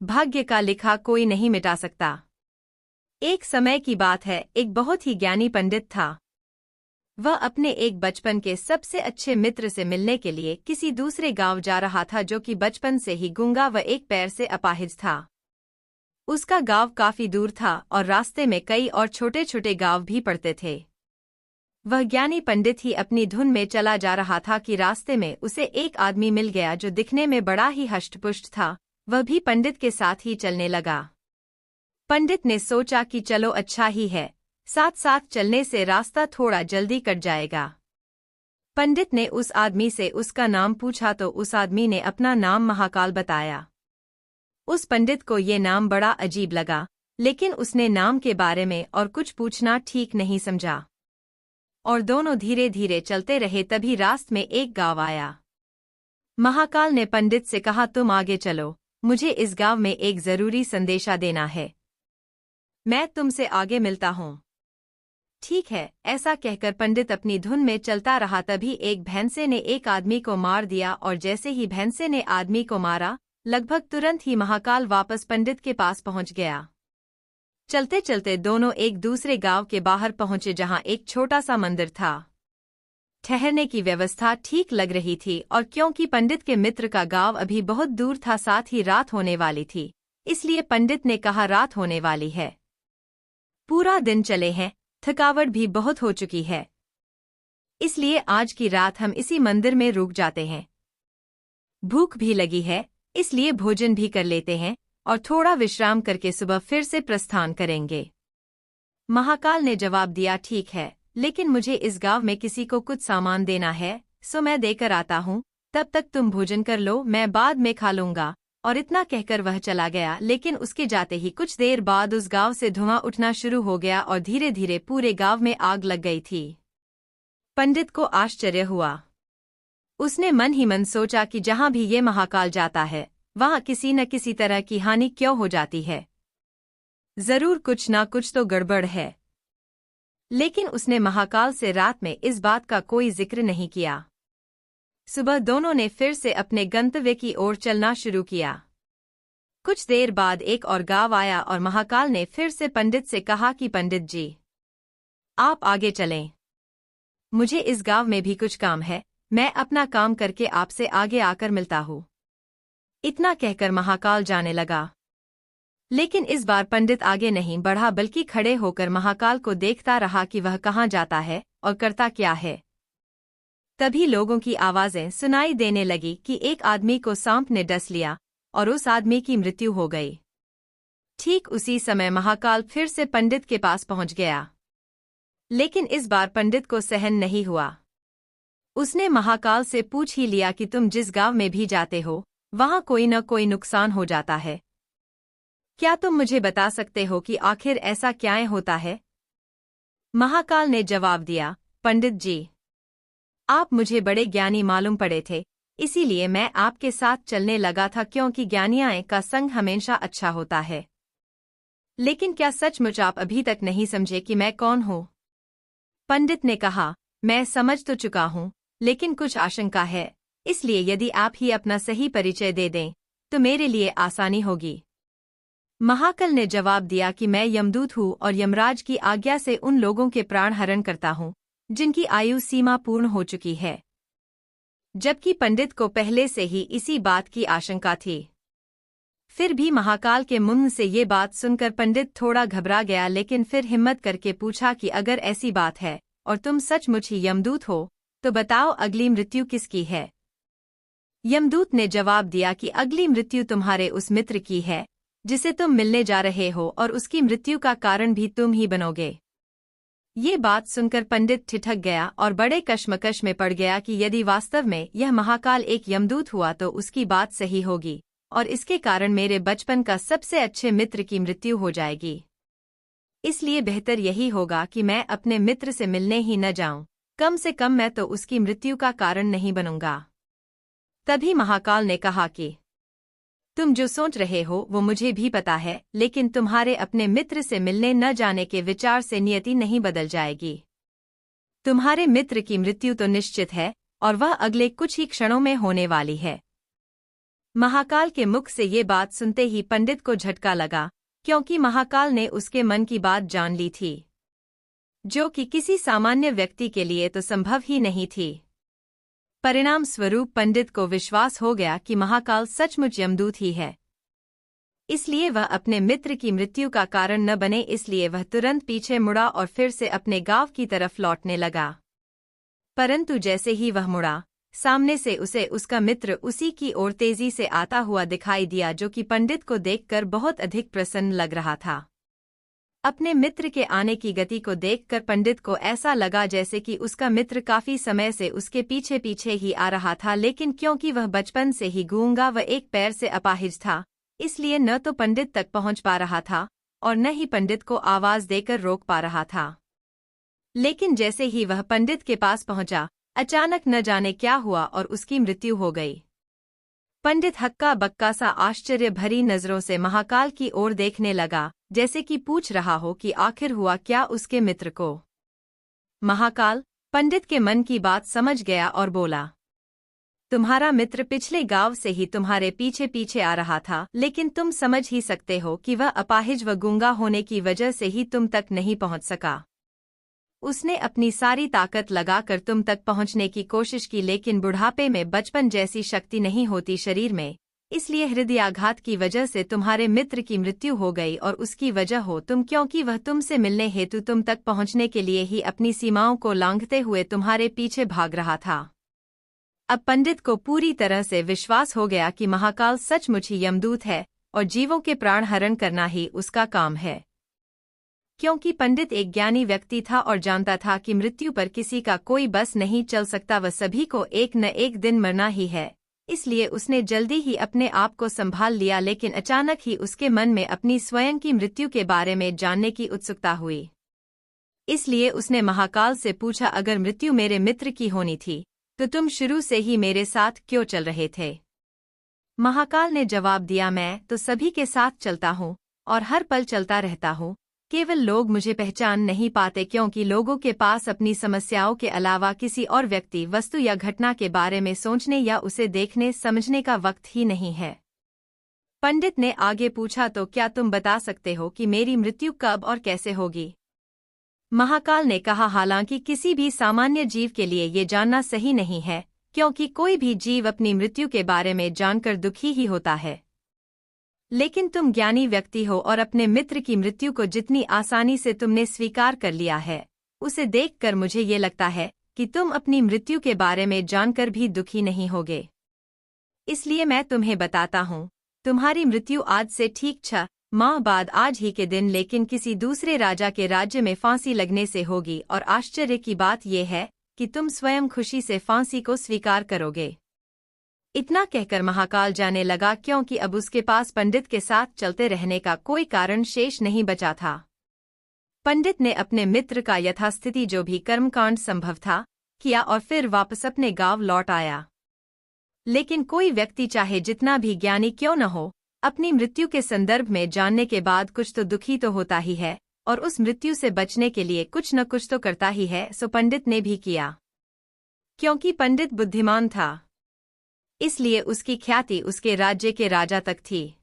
भाग्य का लिखा कोई नहीं मिटा सकता। एक समय की बात है, एक बहुत ही ज्ञानी पंडित था। वह अपने एक बचपन के सबसे अच्छे मित्र से मिलने के लिए किसी दूसरे गांव जा रहा था, जो कि बचपन से ही गूंगा व एक पैर से अपाहिज था। उसका गांव काफी दूर था और रास्ते में कई और छोटे छोटे गांव भी पड़ते थे। वह ज्ञानी पंडित ही अपनी धुन में चला जा रहा था कि रास्ते में उसे एक आदमी मिल गया जो दिखने में बड़ा ही हष्टपुष्ट था। वह भी पंडित के साथ ही चलने लगा। पंडित ने सोचा कि चलो अच्छा ही है, साथ साथ चलने से रास्ता थोड़ा जल्दी कट जाएगा। पंडित ने उस आदमी से उसका नाम पूछा तो उस आदमी ने अपना नाम महाकाल बताया। उस पंडित को ये नाम बड़ा अजीब लगा, लेकिन उसने नाम के बारे में और कुछ पूछना ठीक नहीं समझा और दोनों धीरे धीरे चलते रहे। तभी रास्ते में एक गांव आया। महाकाल ने पंडित से कहा, तुम आगे चलो, मुझे इस गांव में एक जरूरी संदेशा देना है, मैं तुमसे आगे मिलता हूँ। ठीक है, ऐसा कहकर पंडित अपनी धुन में चलता रहा। तभी एक भैंसे ने एक आदमी को मार दिया और जैसे ही भैंसे ने आदमी को मारा, लगभग तुरंत ही महाकाल वापस पंडित के पास पहुंच गया। चलते चलते दोनों एक दूसरे गांव के बाहर पहुंचे, जहां एक छोटा सा मंदिर था। ठहरने की व्यवस्था ठीक लग रही थी और क्योंकि पंडित के मित्र का गांव अभी बहुत दूर था, साथ ही रात होने वाली थी, इसलिए पंडित ने कहा, रात होने वाली है, पूरा दिन चले हैं, थकावट भी बहुत हो चुकी है, इसलिए आज की रात हम इसी मंदिर में रुक जाते हैं। भूख भी लगी है, इसलिए भोजन भी कर लेते हैं और थोड़ा विश्राम करके सुबह फिर से प्रस्थान करेंगे। महाकाल ने जवाब दिया, ठीक है, लेकिन मुझे इस गांव में किसी को कुछ सामान देना है, सो मैं देकर आता हूँ, तब तक तुम भोजन कर लो, मैं बाद में खा लूंगा। और इतना कहकर वह चला गया। लेकिन उसके जाते ही कुछ देर बाद उस गांव से धुआं उठना शुरू हो गया और धीरे धीरे पूरे गांव में आग लग गई थी। पंडित को आश्चर्य हुआ। उसने मन ही मन सोचा कि जहां भी ये महाकाल जाता है, वहां किसी न किसी तरह की हानि क्यों हो जाती है, जरूर कुछ ना कुछ तो गड़बड़ है। लेकिन उसने महाकाल से रात में इस बात का कोई जिक्र नहीं किया। सुबह दोनों ने फिर से अपने गंतव्य की ओर चलना शुरू किया। कुछ देर बाद एक और गांव आया और महाकाल ने फिर से पंडित से कहा कि पंडित जी, आप आगे चलें, मुझे इस गांव में भी कुछ काम है, मैं अपना काम करके आपसे आगे आकर मिलता हूँ। इतना कहकर महाकाल जाने लगा। लेकिन इस बार पंडित आगे नहीं बढ़ा, बल्कि खड़े होकर महाकाल को देखता रहा कि वह कहाँ जाता है और करता क्या है। तभी लोगों की आवाजें सुनाई देने लगी कि एक आदमी को सांप ने डस लिया और उस आदमी की मृत्यु हो गई। ठीक उसी समय महाकाल फिर से पंडित के पास पहुंच गया। लेकिन इस बार पंडित को सहन नहीं हुआ। उसने महाकाल से पूछ ही लिया कि तुम जिस गांव में भी जाते हो, वहां कोई न कोई नुकसान हो जाता है, क्या तुम मुझे बता सकते हो कि आखिर ऐसा क्या होता है? महाकाल ने जवाब दिया, पंडित जी, आप मुझे बड़े ज्ञानी मालूम पड़े थे, इसीलिए मैं आपके साथ चलने लगा था, क्योंकि ज्ञानियों का संग हमेशा अच्छा होता है। लेकिन क्या सचमुच आप अभी तक नहीं समझे कि मैं कौन हूँ? पंडित ने कहा, मैं समझ तो चुका हूँ, लेकिन कुछ आशंका है, इसलिए यदि आप ही अपना सही परिचय दे दें तो मेरे लिए आसानी होगी। महाकाल ने जवाब दिया कि मैं यमदूत हूँ और यमराज की आज्ञा से उन लोगों के प्राण हरण करता हूँ जिनकी आयु सीमा पूर्ण हो चुकी है। जबकि पंडित को पहले से ही इसी बात की आशंका थी। फिर भी महाकाल के मुंह से ये बात सुनकर पंडित थोड़ा घबरा गया, लेकिन फिर हिम्मत करके पूछा कि अगर ऐसी बात है और तुम सचमुच ही यमदूत हो तो बताओ अगली मृत्यु किसकी है? यमदूत ने जवाब दिया कि अगली मृत्यु तुम्हारे उस मित्र की है जिसे तुम मिलने जा रहे हो, और उसकी मृत्यु का कारण भी तुम ही बनोगे। ये बात सुनकर पंडित ठिठक गया और बड़े कश्मकश में पड़ गया कि यदि वास्तव में यह महाकाल एक यमदूत हुआ तो उसकी बात सही होगी और इसके कारण मेरे बचपन का सबसे अच्छे मित्र की मृत्यु हो जाएगी। इसलिए बेहतर यही होगा कि मैं अपने मित्र से मिलने ही न जाऊं, कम से कम मैं तो उसकी मृत्यु का कारण नहीं बनूंगा। तभी महाकाल ने कहा कि तुम जो सोच रहे हो वो मुझे भी पता है, लेकिन तुम्हारे अपने मित्र से मिलने न जाने के विचार से नियति नहीं बदल जाएगी। तुम्हारे मित्र की मृत्यु तो निश्चित है और वह अगले कुछ ही क्षणों में होने वाली है। महाकाल के मुख से ये बात सुनते ही पंडित को झटका लगा, क्योंकि महाकाल ने उसके मन की बात जान ली थी, जो कि किसी सामान्य व्यक्ति के लिए तो संभव ही नहीं थी। परिणाम स्वरूप पंडित को विश्वास हो गया कि महाकाल सचमुच यमदूत ही है। इसलिए वह अपने मित्र की मृत्यु का कारण न बने, इसलिए वह तुरंत पीछे मुड़ा और फिर से अपने गांव की तरफ लौटने लगा। परंतु जैसे ही वह मुड़ा, सामने से उसे उसका मित्र उसी की ओर तेजी से आता हुआ दिखाई दिया, जो कि पंडित को देखकर बहुत अधिक प्रसन्न लग रहा था। अपने मित्र के आने की गति को देखकर पंडित को ऐसा लगा जैसे कि उसका मित्र काफी समय से उसके पीछे पीछे ही आ रहा था, लेकिन क्योंकि वह बचपन से ही गूंगा व एक पैर से अपाहिज था, इसलिए न तो पंडित तक पहुंच पा रहा था और न ही पंडित को आवाज देकर रोक पा रहा था। लेकिन जैसे ही वह पंडित के पास पहुंचा, अचानक न जाने क्या हुआ और उसकी मृत्यु हो गई। पंडित हक्का बक्का सा आश्चर्य भरी नजरों से महाकाल की ओर देखने लगा, जैसे कि पूछ रहा हो कि आखिर हुआ क्या उसके मित्र को। महाकाल पंडित के मन की बात समझ गया और बोला, तुम्हारा मित्र पिछले गांव से ही तुम्हारे पीछे पीछे आ रहा था, लेकिन तुम समझ ही सकते हो कि वह अपाहिज व गूंगा होने की वजह से ही तुम तक नहीं पहुंच सका। उसने अपनी सारी ताकत लगाकर तुम तक पहुंचने की कोशिश की, लेकिन बुढ़ापे में बचपन जैसी शक्ति नहीं होती शरीर में, इसलिए हृदयाघात की वजह से तुम्हारे मित्र की मृत्यु हो गई और उसकी वजह हो तुम, क्योंकि वह तुमसे मिलने हेतु तुम तक पहुंचने के लिए ही अपनी सीमाओं को लांघते हुए तुम्हारे पीछे भाग रहा था। अब पंडित को पूरी तरह से विश्वास हो गया कि महाकाल सचमुच ही यमदूत है और जीवों के प्राण हरण करना ही उसका काम है। क्योंकि पंडित एक ज्ञानी व्यक्ति था और जानता था कि मृत्यु पर किसी का कोई बस नहीं चल सकता, वह सभी को एक न एक दिन मरना ही है, इसलिए उसने जल्दी ही अपने आप को संभाल लिया। लेकिन अचानक ही उसके मन में अपनी स्वयं की मृत्यु के बारे में जानने की उत्सुकता हुई। इसलिए उसने महाकाल से पूछा, अगर मृत्यु मेरे मित्र की होनी थी तो तुम शुरू से ही मेरे साथ क्यों चल रहे थे? महाकाल ने जवाब दिया, मैं तो सभी के साथ चलता हूँ और हर पल चलता रहता हूँ, केवल लोग मुझे पहचान नहीं पाते, क्योंकि लोगों के पास अपनी समस्याओं के अलावा किसी और व्यक्ति, वस्तु या घटना के बारे में सोचने या उसे देखने समझने का वक्त ही नहीं है। पंडित ने आगे पूछा, तो क्या तुम बता सकते हो कि मेरी मृत्यु कब और कैसे होगी? महाकाल ने कहा, हालांकि किसी भी सामान्य जीव के लिए ये जानना सही नहीं है, क्योंकि कोई भी जीव अपनी मृत्यु के बारे में जानकर दुखी ही होता है। लेकिन तुम ज्ञानी व्यक्ति हो और अपने मित्र की मृत्यु को जितनी आसानी से तुमने स्वीकार कर लिया है, उसे देखकर मुझे ये लगता है कि तुम अपनी मृत्यु के बारे में जानकर भी दुखी नहीं होगे। इसलिए मैं तुम्हें बताता हूँ, तुम्हारी मृत्यु आज से ठीक 6 माह बाद आज ही के दिन, लेकिन किसी दूसरे राजा के राज्य में फांसी लगने से होगी। और आश्चर्य की बात यह है कि तुम स्वयं खुशी से फांसी को स्वीकार करोगे। इतना कहकर महाकाल जाने लगा, क्योंकि अब उसके पास पंडित के साथ चलते रहने का कोई कारण शेष नहीं बचा था। पंडित ने अपने मित्र का यथास्थिति जो भी कर्मकांड संभव था किया और फिर वापस अपने गांव लौट आया। लेकिन कोई व्यक्ति चाहे जितना भी ज्ञानी क्यों न हो, अपनी मृत्यु के संदर्भ में जानने के बाद कुछ तो दुखी तो होता ही है और उस मृत्यु से बचने के लिए कुछ न कुछ तो करता ही है। सो पंडित ने भी किया। क्योंकि पंडित बुद्धिमान था, इसलिए उसकी ख्याति उसके राज्य के राजा तक थी।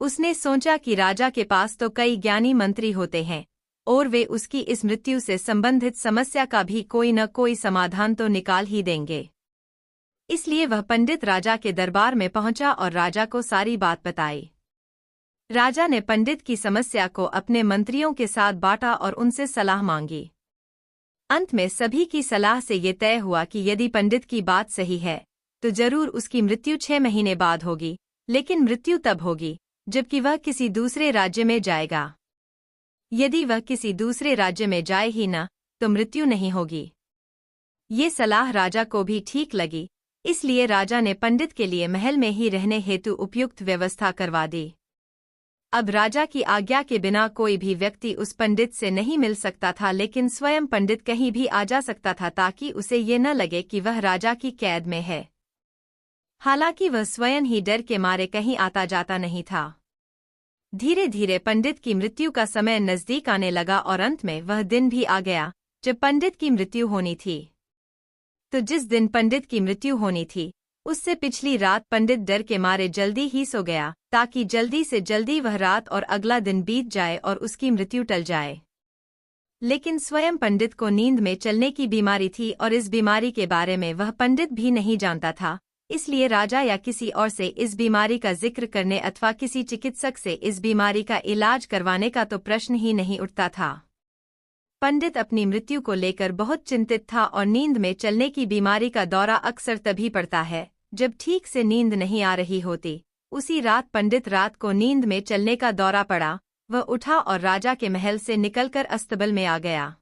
उसने सोचा कि राजा के पास तो कई ज्ञानी मंत्री होते हैं और वे उसकी इस मृत्यु से संबंधित समस्या का भी कोई न कोई समाधान तो निकाल ही देंगे। इसलिए वह पंडित राजा के दरबार में पहुंचा और राजा को सारी बात बताई। राजा ने पंडित की समस्या को अपने मंत्रियों के साथ बांटा और उनसे सलाह मांगी। अंत में सभी की सलाह से ये तय हुआ कि यदि पंडित की बात सही है तो जरूर उसकी मृत्यु 6 महीने बाद होगी, लेकिन मृत्यु तब होगी जबकि वह किसी दूसरे राज्य में जाएगा। यदि वह किसी दूसरे राज्य में जाए ही न तो मृत्यु नहीं होगी। ये सलाह राजा को भी ठीक लगी, इसलिए राजा ने पंडित के लिए महल में ही रहने हेतु उपयुक्त व्यवस्था करवा दी। अब राजा की आज्ञा के बिना कोई भी व्यक्ति उस पंडित से नहीं मिल सकता था, लेकिन स्वयं पंडित कहीं भी आ जा सकता था ताकि उसे ये न लगे कि वह राजा की कैद में है। हालांकि वह स्वयं ही डर के मारे कहीं आता जाता नहीं था। धीरे धीरे पंडित की मृत्यु का समय नजदीक आने लगा और अंत में वह दिन भी आ गया जब पंडित की मृत्यु होनी थी। तो जिस दिन पंडित की मृत्यु होनी थी उससे पिछली रात पंडित डर के मारे जल्दी ही सो गया, ताकि जल्दी से जल्दी वह रात और अगला दिन बीत जाए और उसकी मृत्यु टल जाए। लेकिन स्वयं पंडित को नींद में चलने की बीमारी थी और इस बीमारी के बारे में वह पंडित भी नहीं जानता था, इसलिए राजा या किसी और से इस बीमारी का जिक्र करने अथवा किसी चिकित्सक से इस बीमारी का इलाज करवाने का तो प्रश्न ही नहीं उठता था। पंडित अपनी मृत्यु को लेकर बहुत चिंतित था और नींद में चलने की बीमारी का दौरा अक्सर तभी पड़ता है जब ठीक से नींद नहीं आ रही होती। उसी रात पंडित रात को नींद में चलने का दौरा पड़ा। वह उठा और राजा के महल से निकलकर अस्तबल में आ गया।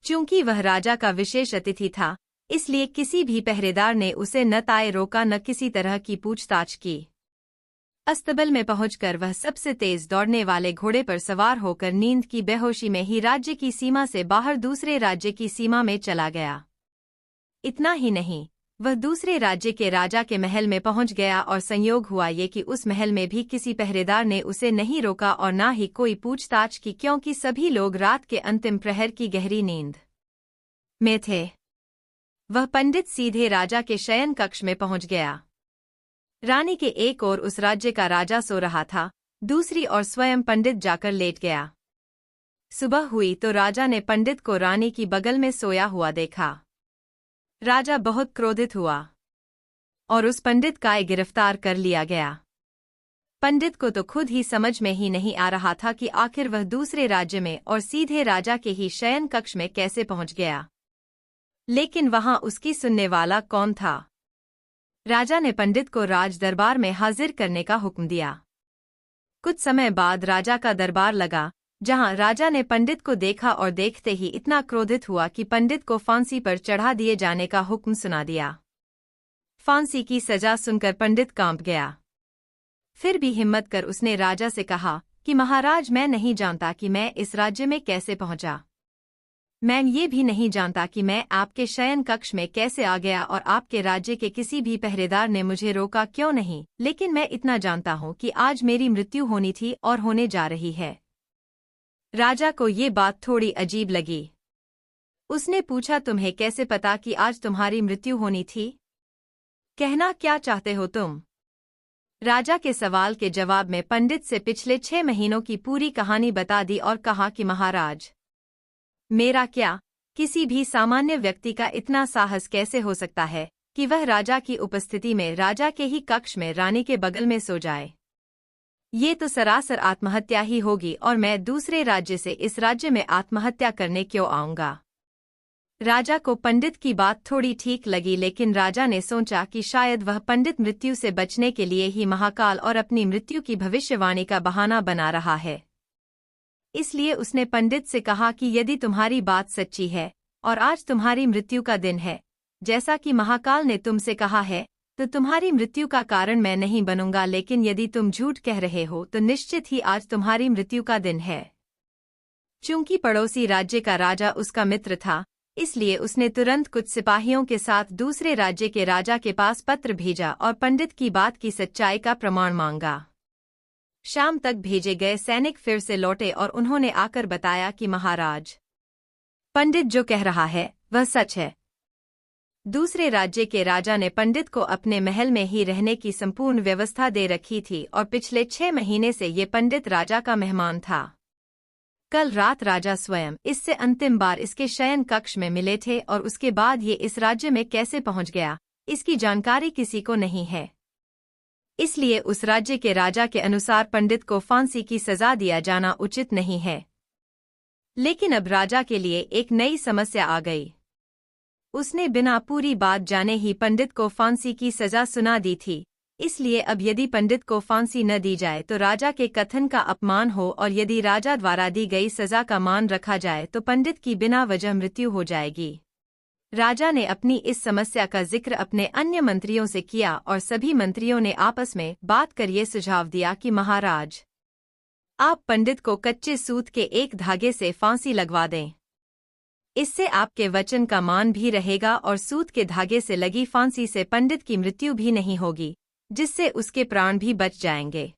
चूंकि वह राजा का विशेष अतिथि था, इसलिए किसी भी पहरेदार ने उसे न ताए रोका न किसी तरह की पूछताछ की। अस्तबल में पहुंचकर वह सबसे तेज दौड़ने वाले घोड़े पर सवार होकर नींद की बेहोशी में ही राज्य की सीमा से बाहर दूसरे राज्य की सीमा में चला गया। इतना ही नहीं, वह दूसरे राज्य के राजा के महल में पहुंच गया और संयोग हुआ ये कि उस महल में भी किसी पहरेदार ने उसे नहीं रोका और न ही कोई पूछताछ की, क्योंकि सभी लोग रात के अंतिम प्रहर की गहरी नींद में थे। वह पंडित सीधे राजा के शयन कक्ष में पहुंच गया। रानी के एक ओर उस राज्य का राजा सो रहा था, दूसरी ओर स्वयं पंडित जाकर लेट गया। सुबह हुई तो राजा ने पंडित को रानी की बगल में सोया हुआ देखा। राजा बहुत क्रोधित हुआ और उस पंडित का गिरफ्तार कर लिया गया। पंडित को तो खुद ही समझ में ही नहीं आ रहा था कि आखिर वह दूसरे राज्य में और सीधे राजा के ही शयन कक्ष में कैसे पहुंच गया। लेकिन वहां उसकी सुनने वाला कौन था? राजा ने पंडित को राज दरबार में हाजिर करने का हुक्म दिया। कुछ समय बाद राजा का दरबार लगा, जहां राजा ने पंडित को देखा और देखते ही इतना क्रोधित हुआ कि पंडित को फांसी पर चढ़ा दिए जाने का हुक्म सुना दिया। फांसी की सजा सुनकर पंडित कांप गया। फिर भी हिम्मत कर उसने राजा से कहा कि महाराज, मैं नहीं जानता कि मैं इस राज्य में कैसे पहुंचा। मैं ये भी नहीं जानता कि मैं आपके शयन कक्ष में कैसे आ गया और आपके राज्य के किसी भी पहरेदार ने मुझे रोका क्यों नहीं, लेकिन मैं इतना जानता हूं कि आज मेरी मृत्यु होनी थी और होने जा रही है। राजा को ये बात थोड़ी अजीब लगी। उसने पूछा, तुम्हें कैसे पता कि आज तुम्हारी मृत्यु होनी थी? कहना क्या चाहते हो तुम? राजा के सवाल के जवाब में पंडित से पिछले 6 महीनों की पूरी कहानी बता दी और कहा कि महाराज, मेरा क्या, किसी भी सामान्य व्यक्ति का इतना साहस कैसे हो सकता है कि वह राजा की उपस्थिति में राजा के ही कक्ष में रानी के बगल में सो जाए। ये तो सरासर आत्महत्या ही होगी और मैं दूसरे राज्य से इस राज्य में आत्महत्या करने क्यों आऊंगा? राजा को पंडित की बात थोड़ी ठीक लगी, लेकिन राजा ने सोचा कि शायद वह पंडित मृत्यु से बचने के लिए ही महाकाल और अपनी मृत्यु की भविष्यवाणी का बहाना बना रहा है। इसलिए उसने पंडित से कहा कि यदि तुम्हारी बात सच्ची है और आज तुम्हारी मृत्यु का दिन है, जैसा कि महाकाल ने तुमसे कहा है, तो तुम्हारी मृत्यु का कारण मैं नहीं बनूंगा, लेकिन यदि तुम झूठ कह रहे हो तो निश्चित ही आज तुम्हारी मृत्यु का दिन है। चूंकि पड़ोसी राज्य का राजा उसका मित्र था, इसलिए उसने तुरंत कुछ सिपाहियों के साथ दूसरे राज्य के राजा के पास पत्र भेजा और पंडित की बात की सच्चाई का प्रमाण मांगा। शाम तक भेजे गए सैनिक फिर से लौटे और उन्होंने आकर बताया कि महाराज, पंडित जो कह रहा है वह सच है। दूसरे राज्य के राजा ने पंडित को अपने महल में ही रहने की संपूर्ण व्यवस्था दे रखी थी और पिछले 6 महीने से ये पंडित राजा का मेहमान था। कल रात राजा स्वयं इससे अंतिम बार इसके शयन कक्ष में मिले थे और उसके बाद ये इस राज्य में कैसे पहुंच गया, इसकी जानकारी किसी को नहीं है। इसलिए उस राज्य के राजा के अनुसार पंडित को फांसी की सजा दिया जाना उचित नहीं है। लेकिन अब राजा के लिए एक नई समस्या आ गई। उसने बिना पूरी बात जाने ही पंडित को फांसी की सजा सुना दी थी। इसलिए अब यदि पंडित को फांसी न दी जाए तो राजा के कथन का अपमान हो, और यदि राजा द्वारा दी गई सजा का मान रखा जाए तो पंडित की बिना वजह मृत्यु हो जाएगी। राजा ने अपनी इस समस्या का जिक्र अपने अन्य मंत्रियों से किया और सभी मंत्रियों ने आपस में बात कर ये सुझाव दिया कि महाराज, आप पंडित को कच्चे सूत के एक धागे से फांसी लगवा दें। इससे आपके वचन का मान भी रहेगा और सूत के धागे से लगी फांसी से पंडित की मृत्यु भी नहीं होगी, जिससे उसके प्राण भी बच जाएंगे।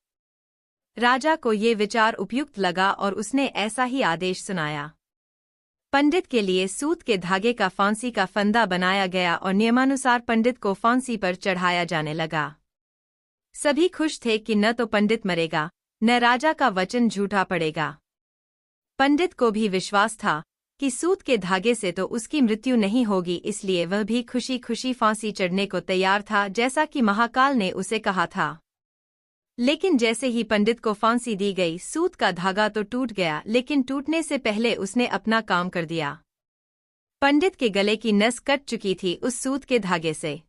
राजा को ये विचार उपयुक्त लगा और उसने ऐसा ही आदेश सुनाया। पंडित के लिए सूत के धागे का फांसी का फंदा बनाया गया और नियमानुसार पंडित को फांसी पर चढ़ाया जाने लगा। सभी खुश थे कि न तो पंडित मरेगा, न राजा का वचन झूठा पड़ेगा। पंडित को भी विश्वास था कि सूत के धागे से तो उसकी मृत्यु नहीं होगी, इसलिए वह भी खुशी खुशी फांसी चढ़ने को तैयार था, जैसा कि महाकाल ने उसे कहा था। लेकिन जैसे ही पंडित को फांसी दी गई, सूत का धागा तो टूट गया, लेकिन टूटने से पहले उसने अपना काम कर दिया। पंडित के गले की नस कट चुकी थी उस सूत के धागे से,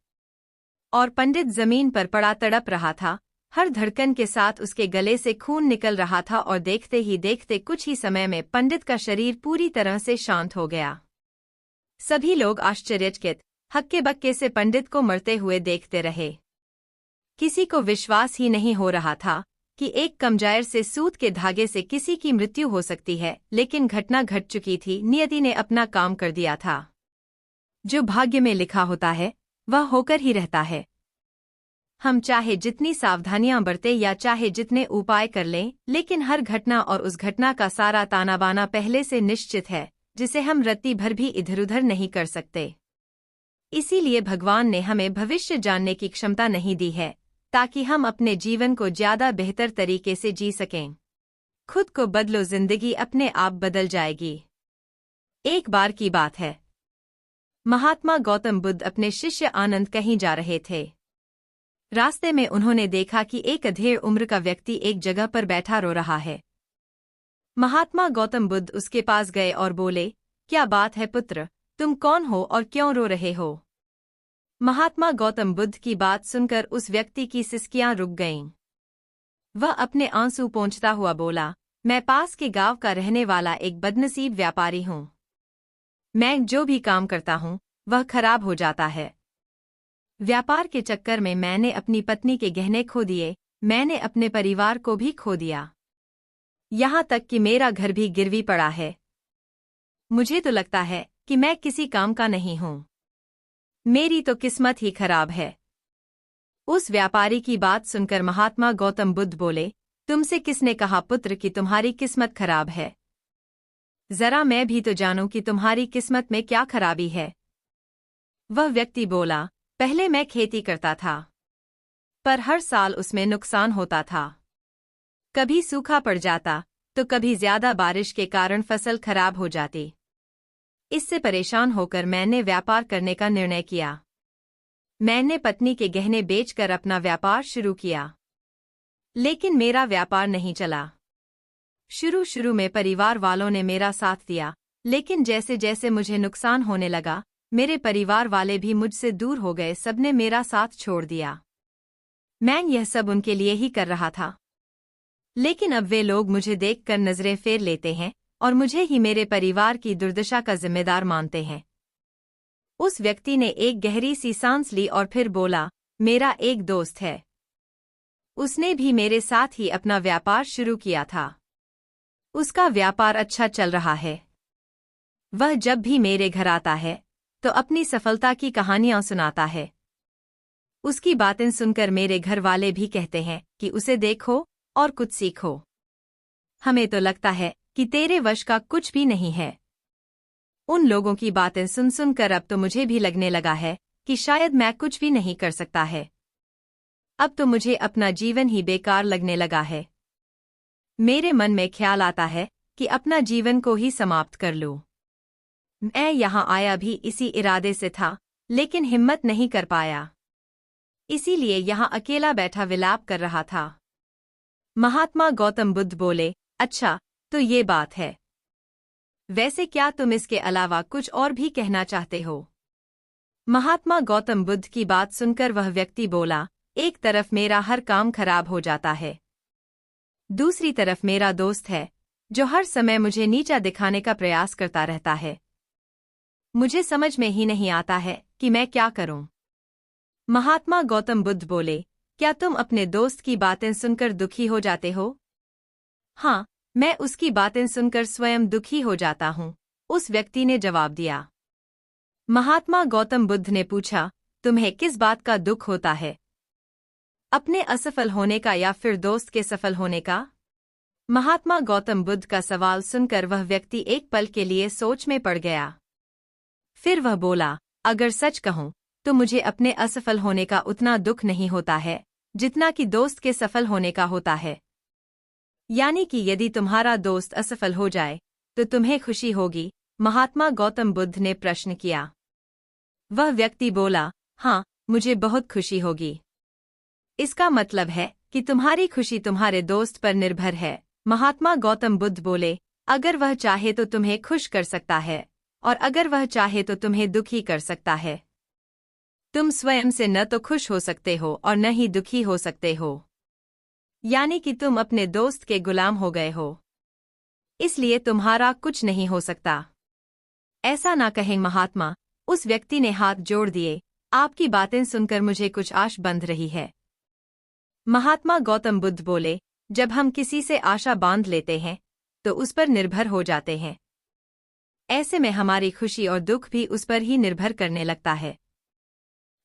और पंडित जमीन पर पड़ा तड़प रहा था। हर धड़कन के साथ उसके गले से खून निकल रहा था और देखते ही देखते कुछ ही समय में पंडित का शरीर पूरी तरह से शांत हो गया। सभी लोग आश्चर्यचकित हक्के बक्के से पंडित को मरते हुए देखते रहे। किसी को विश्वास ही नहीं हो रहा था कि एक कमजायर से सूत के धागे से किसी की मृत्यु हो सकती है, लेकिन घटना घट चुकी थी। नियति ने अपना काम कर दिया था। जो भाग्य में लिखा होता है वह होकर ही रहता है। हम चाहे जितनी सावधानियां बरतें या चाहे जितने उपाय कर लें, लेकिन हर घटना और उस घटना का सारा ताना बाना पहले से निश्चित है, जिसे हम रत्ती भर भी इधर उधर नहीं कर सकते। इसीलिए भगवान ने हमें भविष्य जानने की क्षमता नहीं दी है, ताकि हम अपने जीवन को ज्यादा बेहतर तरीके से जी सकें। खुद को बदलो, जिंदगी अपने आप बदल जाएगी। एक बार की बात है, महात्मा गौतम बुद्ध अपने शिष्य आनंद कहीं जा रहे थे। रास्ते में उन्होंने देखा कि एक अधेड़ उम्र का व्यक्ति एक जगह पर बैठा रो रहा है। महात्मा गौतम बुद्ध उसके पास गए और बोले, क्या बात है पुत्र, तुम कौन हो और क्यों रो रहे हो? महात्मा गौतम बुद्ध की बात सुनकर उस व्यक्ति की सिसकियां रुक गईं। वह अपने आंसू पोंछता हुआ बोला, मैं पास के गांव का रहने वाला एक बदनसीब व्यापारी हूं। मैं जो भी काम करता हूं वह खराब हो जाता है। व्यापार के चक्कर में मैंने अपनी पत्नी के गहने खो दिए, मैंने अपने परिवार को भी खो दिया, यहां तक कि मेरा घर भी गिरवी पड़ा है। मुझे तो लगता है कि मैं किसी काम का नहीं हूं। मेरी तो किस्मत ही खराब है। उस व्यापारी की बात सुनकर महात्मा गौतम बुद्ध बोले, तुमसे किसने कहा पुत्र कि तुम्हारी किस्मत खराब है? जरा मैं भी तो जानूं कि तुम्हारी किस्मत में क्या खराबी है। वह व्यक्ति बोला, पहले मैं खेती करता था, पर हर साल उसमें नुकसान होता था। कभी सूखा पड़ जाता तो कभी ज्यादा बारिश के कारण फसल खराब हो जाती। इससे परेशान होकर मैंने व्यापार करने का निर्णय किया। मैंने पत्नी के गहने बेचकर अपना व्यापार शुरू किया, लेकिन मेरा व्यापार नहीं चला। शुरू में परिवार वालों ने मेरा साथ दिया, लेकिन जैसे जैसे मुझे नुकसान होने लगा, मेरे परिवार वाले भी मुझसे दूर हो गए, सबने मेरा साथ छोड़ दिया। मैं यह सब उनके लिए ही कर रहा था, लेकिन अब वे लोग मुझे देखकर नजरें फेर लेते हैं और मुझे ही मेरे परिवार की दुर्दशा का जिम्मेदार मानते हैं। उस व्यक्ति ने एक गहरी सी सांस ली और फिर बोला, मेरा एक दोस्त है, उसने भी मेरे साथ ही अपना व्यापार शुरू किया था। उसका व्यापार अच्छा चल रहा है। वह जब भी मेरे घर आता है तो अपनी सफलता की कहानियां सुनाता है। उसकी बातें सुनकर मेरे घर वाले भी कहते हैं कि उसे देखो और कुछ सीखो। हमें तो लगता है कि तेरे वश का कुछ भी नहीं है। उन लोगों की बातें सुन सुनकर अब तो मुझे भी लगने लगा है कि शायद मैं कुछ भी नहीं कर सकता है। अब तो मुझे अपना जीवन ही बेकार लगने लगा है। मेरे मन में ख्याल आता है कि अपना जीवन को ही समाप्त कर लूं। मैं यहाँ आया भी इसी इरादे से था, लेकिन हिम्मत नहीं कर पाया, इसीलिए यहाँ अकेला बैठा विलाप कर रहा था। महात्मा गौतम बुद्ध बोले, अच्छा तो ये बात है। वैसे क्या तुम इसके अलावा कुछ और भी कहना चाहते हो? महात्मा गौतम बुद्ध की बात सुनकर वह व्यक्ति बोला, एक तरफ मेरा हर काम खराब हो जाता है, दूसरी तरफ मेरा दोस्त है जो हर समय मुझे नीचा दिखाने का प्रयास करता रहता है। मुझे समझ में ही नहीं आता है कि मैं क्या करूं। महात्मा गौतम बुद्ध बोले, क्या तुम अपने दोस्त की बातें सुनकर दुखी हो जाते हो? हाँ, मैं उसकी बातें सुनकर स्वयं दुखी हो जाता हूँ, उस व्यक्ति ने जवाब दिया। महात्मा गौतम बुद्ध ने पूछा, तुम्हें किस बात का दुख होता है? अपने असफल होने का या फिर दोस्त के सफल होने का? महात्मा गौतम बुद्ध का सवाल सुनकर वह व्यक्ति एक पल के लिए सोच में पड़ गया। फिर वह बोला, अगर सच कहूं तो मुझे अपने असफल होने का उतना दुख नहीं होता है जितना कि दोस्त के सफल होने का होता है। यानी कि यदि तुम्हारा दोस्त असफल हो जाए तो तुम्हें खुशी होगी? महात्मा गौतम बुद्ध ने प्रश्न किया। वह व्यक्ति बोला, हाँ, मुझे बहुत खुशी होगी। इसका मतलब है कि तुम्हारी खुशी तुम्हारे दोस्त पर निर्भर है। महात्मा गौतम बुद्ध बोले, अगर वह चाहे तो तुम्हें खुश कर सकता है और अगर वह चाहे तो तुम्हें दुखी कर सकता है। तुम स्वयं से न तो खुश हो सकते हो और न ही दुखी हो सकते हो। यानी कि तुम अपने दोस्त के गुलाम हो गए हो, इसलिए तुम्हारा कुछ नहीं हो सकता। ऐसा ना कहें महात्मा, उस व्यक्ति ने हाथ जोड़ दिए। आपकी बातें सुनकर मुझे कुछ आश बंध रही है। महात्मा गौतम बुद्ध बोले, जब हम किसी से आशा बांध लेते हैं तो उस पर निर्भर हो जाते हैं। ऐसे में हमारी खुशी और दुख भी उस पर ही निर्भर करने लगता है।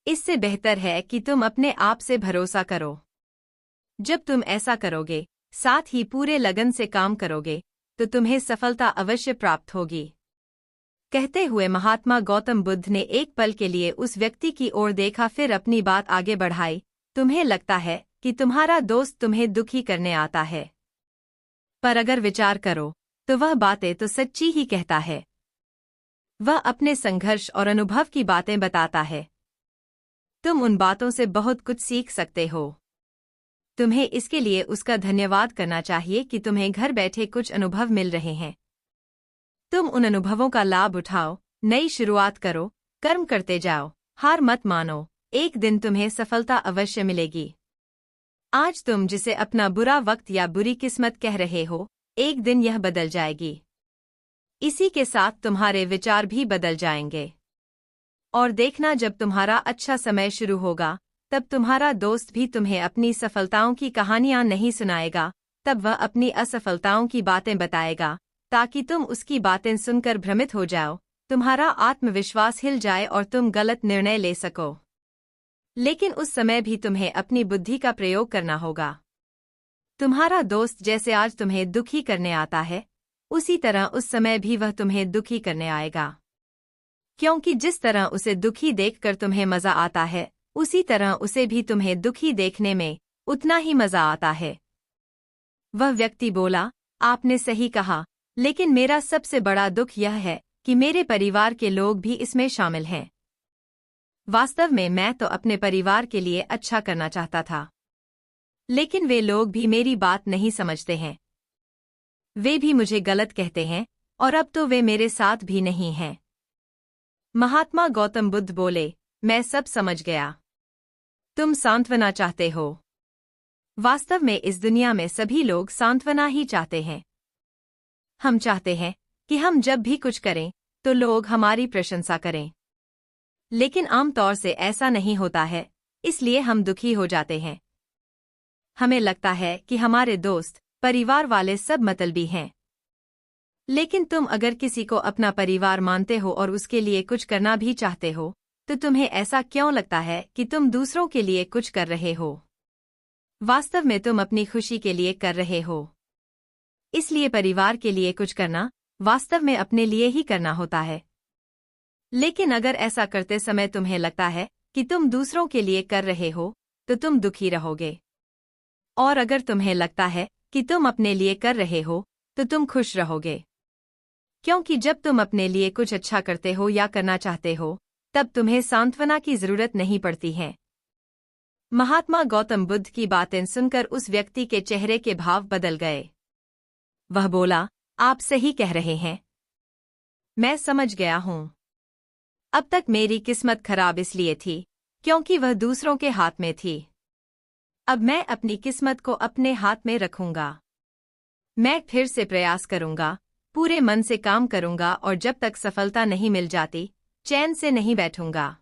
इससे बेहतर है कि तुम अपने आप से भरोसा करो। जब तुम ऐसा करोगे, साथ ही पूरे लगन से काम करोगे, तो तुम्हें सफलता अवश्य प्राप्त होगी। कहते हुए महात्मा गौतम बुद्ध ने एक पल के लिए उस व्यक्ति की ओर देखा, फिर अपनी बात आगे बढ़ाई। तुम्हें लगता है कि तुम्हारा दोस्त तुम्हें दुखी करने आता है, पर अगर विचार करो तो वह बातें तो सच्ची ही कहता है। वह अपने संघर्ष और अनुभव की बातें बताता है। तुम उन बातों से बहुत कुछ सीख सकते हो। तुम्हें इसके लिए उसका धन्यवाद करना चाहिए कि तुम्हें घर बैठे कुछ अनुभव मिल रहे हैं। तुम उन अनुभवों का लाभ उठाओ, नई शुरुआत करो, कर्म करते जाओ, हार मत मानो, एक दिन तुम्हें सफलता अवश्य मिलेगी। आज तुम जिसे अपना बुरा वक्त या बुरी किस्मत कह रहे हो, एक दिन यह बदल जाएगी। इसी के साथ तुम्हारे विचार भी बदल जाएंगे। और देखना, जब तुम्हारा अच्छा समय शुरू होगा तब तुम्हारा दोस्त भी तुम्हें अपनी सफलताओं की कहानियां नहीं सुनाएगा, तब वह अपनी असफलताओं की बातें बताएगा, ताकि तुम उसकी बातें सुनकर भ्रमित हो जाओ, तुम्हारा आत्मविश्वास हिल जाए और तुम गलत निर्णय ले सको। लेकिन उस समय भी तुम्हें अपनी बुद्धि का प्रयोग करना होगा। तुम्हारा दोस्त जैसे आज तुम्हें दुखी करने आता है, उसी तरह उस समय भी वह तुम्हें दुखी करने आएगा। क्योंकि जिस तरह उसे दुखी देखकर तुम्हें मजा आता है, उसी तरह उसे भी तुम्हें दुखी देखने में उतना ही मजा आता है। वह व्यक्ति बोला, आपने सही कहा, लेकिन मेरा सबसे बड़ा दुख यह है कि मेरे परिवार के लोग भी इसमें शामिल हैं। वास्तव में मैं तो अपने परिवार के लिए अच्छा करना चाहता था, लेकिन वे लोग भी मेरी बात नहीं समझते हैं। वे भी मुझे गलत कहते हैं और अब तो वे मेरे साथ भी नहीं हैं। महात्मा गौतम बुद्ध बोले, मैं सब समझ गया। तुम सांत्वना चाहते हो। वास्तव में इस दुनिया में सभी लोग सांत्वना ही चाहते हैं। हम चाहते हैं कि हम जब भी कुछ करें तो लोग हमारी प्रशंसा करें, लेकिन आमतौर से ऐसा नहीं होता है, इसलिए हम दुखी हो जाते हैं। हमें लगता है कि हमारे दोस्त, परिवार वाले सब मतलबी हैं। लेकिन तुम अगर किसी को अपना परिवार मानते हो और उसके लिए कुछ करना भी चाहते हो, तो तुम्हें ऐसा क्यों लगता है कि तुम दूसरों के लिए कुछ कर रहे हो? वास्तव में तुम अपनी खुशी के लिए कर रहे हो। इसलिए परिवार के लिए कुछ करना वास्तव में अपने लिए ही करना होता है। लेकिन अगर ऐसा करते समय तुम्हें लगता है कि तुम दूसरों के लिए कर रहे हो, तो तुम दुखी रहोगे। और अगर तुम्हें लगता है कि तुम अपने लिए कर रहे हो, तो तुम खुश रहोगे। क्योंकि जब तुम अपने लिए कुछ अच्छा करते हो या करना चाहते हो, तब तुम्हें सांत्वना की जरूरत नहीं पड़ती है। महात्मा गौतम बुद्ध की बातें सुनकर उस व्यक्ति के चेहरे के भाव बदल गए। वह बोला, आप सही कह रहे हैं। मैं समझ गया हूं। अब तक मेरी किस्मत खराब इसलिए थी क्योंकि वह दूसरों के हाथ में थी। अब मैं अपनी किस्मत को अपने हाथ में रखूंगा। मैं फिर से प्रयास करूंगा, पूरे मन से काम करूंगा और जब तक सफलता नहीं मिल जाती, चैन से नहीं बैठूंगा।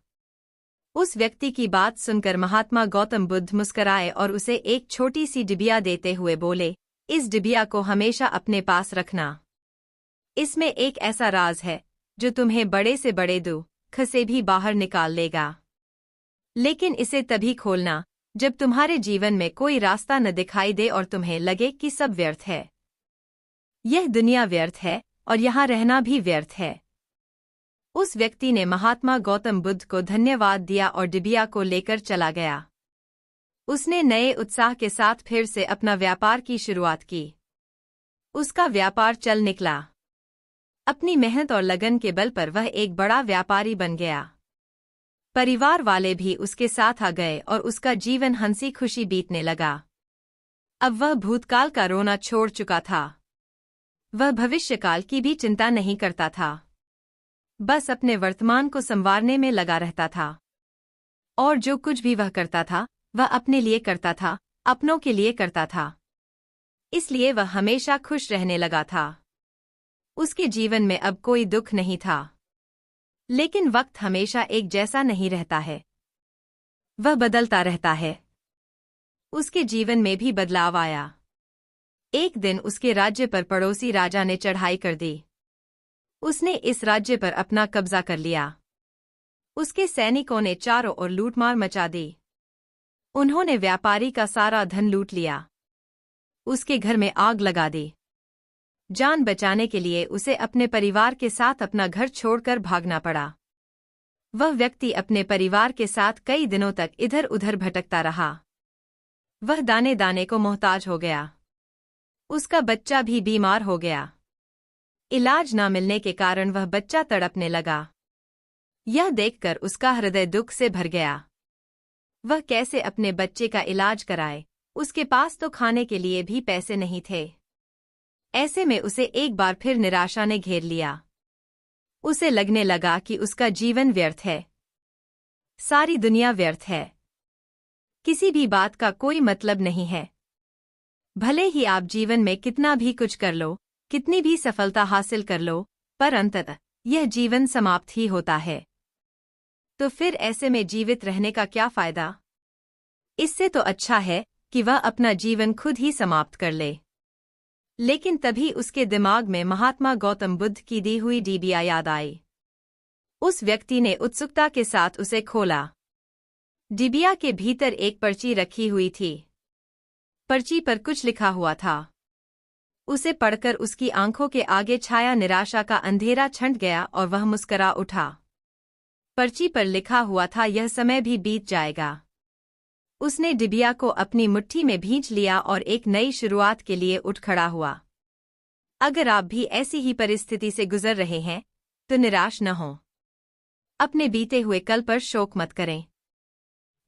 उस व्यक्ति की बात सुनकर महात्मा गौतम बुद्ध मुस्कराए और उसे एक छोटी सी डिबिया देते हुए बोले, इस डिबिया को हमेशा अपने पास रखना। इसमें एक ऐसा राज है जो तुम्हें बड़े से बड़े दुख से भी बाहर निकाल लेगा। लेकिन इसे तभी खोलना जब तुम्हारे जीवन में कोई रास्ता न दिखाई दे और तुम्हें लगे कि सब व्यर्थ है। यह दुनिया व्यर्थ है और यहाँ रहना भी व्यर्थ है। उस व्यक्ति ने महात्मा गौतम बुद्ध को धन्यवाद दिया और डिबिया को लेकर चला गया। उसने नए उत्साह के साथ फिर से अपना व्यापार की शुरुआत की। उसका व्यापार चल निकला। अपनी मेहनत और लगन के बल पर वह एक बड़ा व्यापारी बन गया। परिवार वाले भी उसके साथ आ गए और उसका जीवन हंसी खुशी बीतने लगा। अब वह भूतकाल का रोना छोड़ चुका था। वह भविष्यकाल की भी चिंता नहीं करता था। बस अपने वर्तमान को संवारने में लगा रहता था। और जो कुछ भी वह करता था वह अपने लिए करता था, अपनों के लिए करता था। इसलिए वह हमेशा खुश रहने लगा था। उसके जीवन में अब कोई दुख नहीं था। लेकिन वक्त हमेशा एक जैसा नहीं रहता है, वह बदलता रहता है। उसके जीवन में भी बदलाव आया। एक दिन उसके राज्य पर पड़ोसी राजा ने चढ़ाई कर दी। उसने इस राज्य पर अपना कब्जा कर लिया। उसके सैनिकों ने चारों ओर लूटमार मचा दी। उन्होंने व्यापारी का सारा धन लूट लिया। उसके घर में आग लगा दी। जान बचाने के लिए उसे अपने परिवार के साथ अपना घर छोड़कर भागना पड़ा। वह व्यक्ति अपने परिवार के साथ कई दिनों तक इधर उधर भटकता रहा। वह दाने दाने को मोहताज हो गया। उसका बच्चा भी बीमार हो गया। इलाज न मिलने के कारण वह बच्चा तड़पने लगा। यह देखकर उसका हृदय दुख से भर गया। वह कैसे अपने बच्चे का इलाज कराए? उसके पास तो खाने के लिए भी पैसे नहीं थे। ऐसे में उसे एक बार फिर निराशा ने घेर लिया। उसे लगने लगा कि उसका जीवन व्यर्थ है। सारी दुनिया व्यर्थ है। किसी भी बात का कोई मतलब नहीं है। भले ही आप जीवन में कितना भी कुछ कर लो, कितनी भी सफलता हासिल कर लो, पर अंततः यह जीवन समाप्त ही होता है। तो फिर ऐसे में जीवित रहने का क्या फायदा? इससे तो अच्छा है कि वह अपना जीवन खुद ही समाप्त कर ले। लेकिन तभी उसके दिमाग में महात्मा गौतम बुद्ध की दी हुई डिबिया याद आई। उस व्यक्ति ने उत्सुकता के साथ उसे खोला। डिबिया के भीतर एक पर्ची रखी हुई थी। पर्ची पर कुछ लिखा हुआ था। उसे पढ़कर उसकी आंखों के आगे छाया निराशा का अंधेरा छंट गया और वह मुस्करा उठा। पर्ची पर लिखा हुआ था, यह समय भी बीत जाएगा। उसने डिबिया को अपनी मुट्ठी में भींच लिया और एक नई शुरुआत के लिए उठ खड़ा हुआ। अगर आप भी ऐसी ही परिस्थिति से गुजर रहे हैं तो निराश न हो। अपने बीते हुए कल पर शोक मत करें,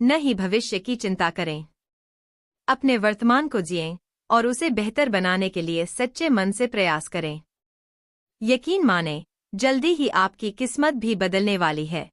न ही भविष्य की चिंता करें। अपने वर्तमान को जिएं और उसे बेहतर बनाने के लिए सच्चे मन से प्रयास करें। यकीन मानें, जल्दी ही आपकी किस्मत भी बदलने वाली है।